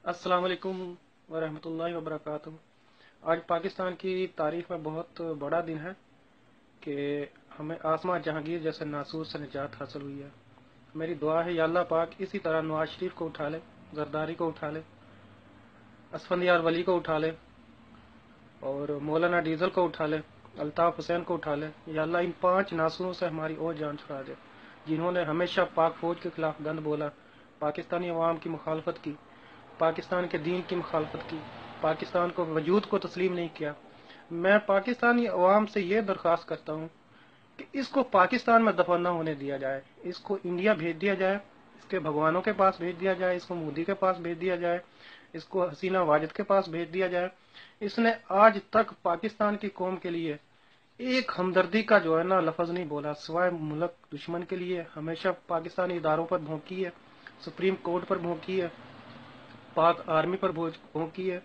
अस्सलाम वालेकुम वरहमतुल्लाहि वबरकातुहू। आज पाकिस्तान की तारीख में बहुत बड़ा दिन है कि हमें आसमा जहांगीर जैसे नासूर से निजात हासिल हुई है। मेरी दुआ है या अल्लाह पाक इसी तरह नवाज शरीफ को उठा ले, जरदारी को उठा ले, असफंदियार वली को उठा ले और मौलाना डीजल को उठा ले, अल्ताफ हुसैन को उठा ले। या अल्लाह इन 5 नासूरों से हमारी और जान छुड़ा दे, जिन्होंने हमेशा पाक फौज के खिलाफ गंद बोला, पाकिस्तानी अवाम की मुखालफत की, पाकिस्तान के दीन की मुखालफत की, पाकिस्तान को वजूद को तस्लीम नहीं किया। मैं पाकिस्तानी अवाम से ये दरख्वास्त करता हूँ कि इसको पाकिस्तान में दफन न होने दिया जाए, इसको इंडिया भेज दिया जाए, इसके भगवानों के पास भेज दिया जाए, इसको मोदी के पास भेज दिया जाए, इसको हसीना वाजिद के पास भेज दिया जाए। इसने आज तक पाकिस्तान की कौम के लिए एक हमदर्दी का जो है ना लफ्ज नहीं बोला, सिवाय मुल्क दुश्मन के लिए। हमेशा पाकिस्तानी इदारों पर भौंकी है, सुप्रीम कोर्ट पर भौंकी है, पाक आर्मी पर भौंकी है,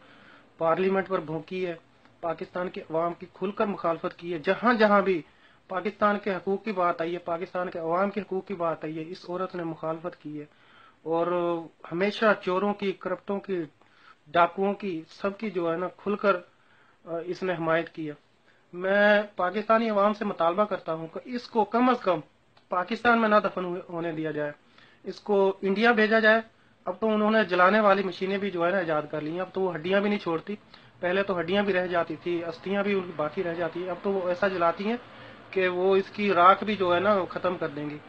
पार्लियामेंट पर भौंकी है, पाकिस्तान के अवाम की खुलकर मुखालफत की है। जहां जहां भी पाकिस्तान के हकूक की बात आई है, पाकिस्तान के अवाम के हकूक की बात आई है, इस औरत ने मुखालफत की है। और हमेशा चोरों की, करप्टों की, डाकुओं की, सबकी जो है ना खुलकर इसने हिमायत की है। मैं पाकिस्तानी अवाम से मुतालबा करता हूँ कि इसको कम अज कम पाकिस्तान में ना दफन होने दिया जाए, इसको इंडिया भेजा जाए। अब तो उन्होंने जलाने वाली मशीनें भी जो है ना ईजाद कर ली हैं, अब तो वो हड्डियां भी नहीं छोड़ती। पहले तो हड्डियां भी रह जाती थी, अस्थियां भी उनकी बाकी रह जाती है, अब तो वो ऐसा जलाती हैं कि वो इसकी राख भी जो है ना खत्म कर देंगी।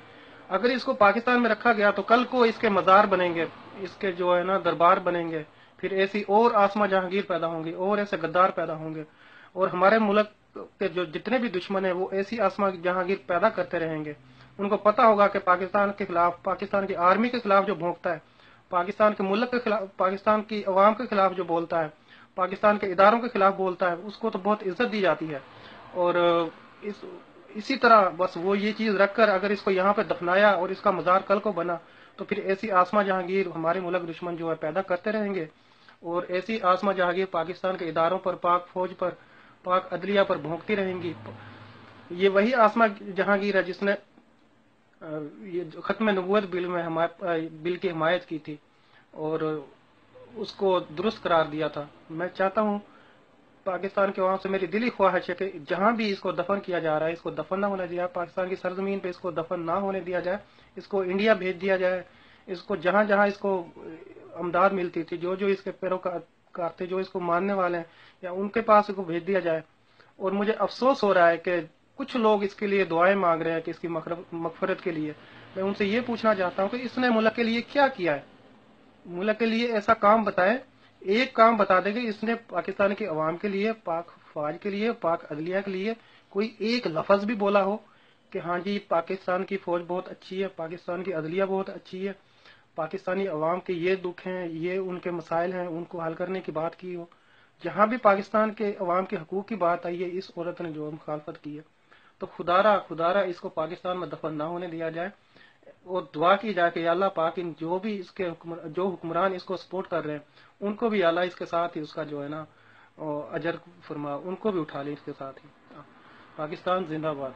अगर इसको पाकिस्तान में रखा गया तो कल को इसके मजार बनेंगे, इसके जो है ना दरबार बनेंगे, फिर ऐसी और आसमा जहांगीर पैदा होंगी और ऐसे गद्दार पैदा होंगे। और हमारे मुल्क के जो जितने भी दुश्मन है वो ऐसी आसमा जहांगीर पैदा करते रहेंगे। उनको पता होगा कि पाकिस्तान के खिलाफ, पाकिस्तान की आर्मी के खिलाफ जो भोंकता है, पाकिस्तान के मुल्क के खिलाफ, पाकिस्तान की अवाम के खिलाफ जो बोलता है, पाकिस्तान के इदारों के खिलाफ बोलता है, उसको तो बहुत इज्जत दी जाती है। और इसी तरह बस वो ये चीज रखकर अगर इसको यहाँ पे दफनाया और इसका मजार कल को बना तो फिर ऐसी आसमा जहांगीर हमारे मुल्क दुश्मन जो है पैदा करते रहेंगे। और ऐसी आसमा जहांगीर पाकिस्तान के इदारों पर, पाक फौज पर, पाक अदलिया पर भोंकती रहेंगी। ये वही आसमा जहांगीर है जिसने ये खत्म नबूवत बिल की हिमायत की थी और उसको दुरुस्त करार दिया था। मैं चाहता हूँ पाकिस्तान के वहां से मेरी दिली ख्वाहिश है कि जहां भी इसको दफन किया जा रहा है, इसको दफन ना होने दिया, पाकिस्तान की सरजमीन पे इसको दफन ना होने दिया जाए, इसको इंडिया भेज दिया जाए। इसको जहां जहां इसको अमदाद मिलती थी, जो जो इसके पैरोकार थे, जो इसको मानने वाले हैं, या उनके पास इसको भेज दिया जाए। और मुझे अफसोस हो रहा है कि कुछ लोग इसके लिए दुआएं मांग रहे हैं कि इसकी मगफरत के लिए। मैं उनसे ये पूछना चाहता हूँ कि इसने मुल्क के लिए क्या किया है, मुल्क के लिए ऐसा काम बताए, एक काम बता दे कि इसने पाकिस्तान के अवाम के लिए, पाक फौज के लिए, पाक अदलिया के लिए कोई एक लफ्ज भी बोला हो कि हाँ जी पाकिस्तान की फौज बहुत अच्छी है, पाकिस्तान की अदलिया बहुत अच्छी है, पाकिस्तानी अवाम के ये दुख हैं, ये उनके मसाइल हैं, उनको हल करने की बात की हो। जहां भी पाकिस्तान के अवाम के हकूक की बात आई है, इस औरत ने जो मुखालफत की है। तो खुदारा खुदारा इसको पाकिस्तान में दफन ना होने दिया जाए और दुआ की जाए कि अल्लाह पाक इन जो भी इसके जो हुक्मरान इसको सपोर्ट कर रहे हैं, उनको भी अल्लाह इसके साथ ही उसका जो है ना अजर फरमा, उनको भी उठा ले इसके साथ ही। पाकिस्तान जिंदाबाद।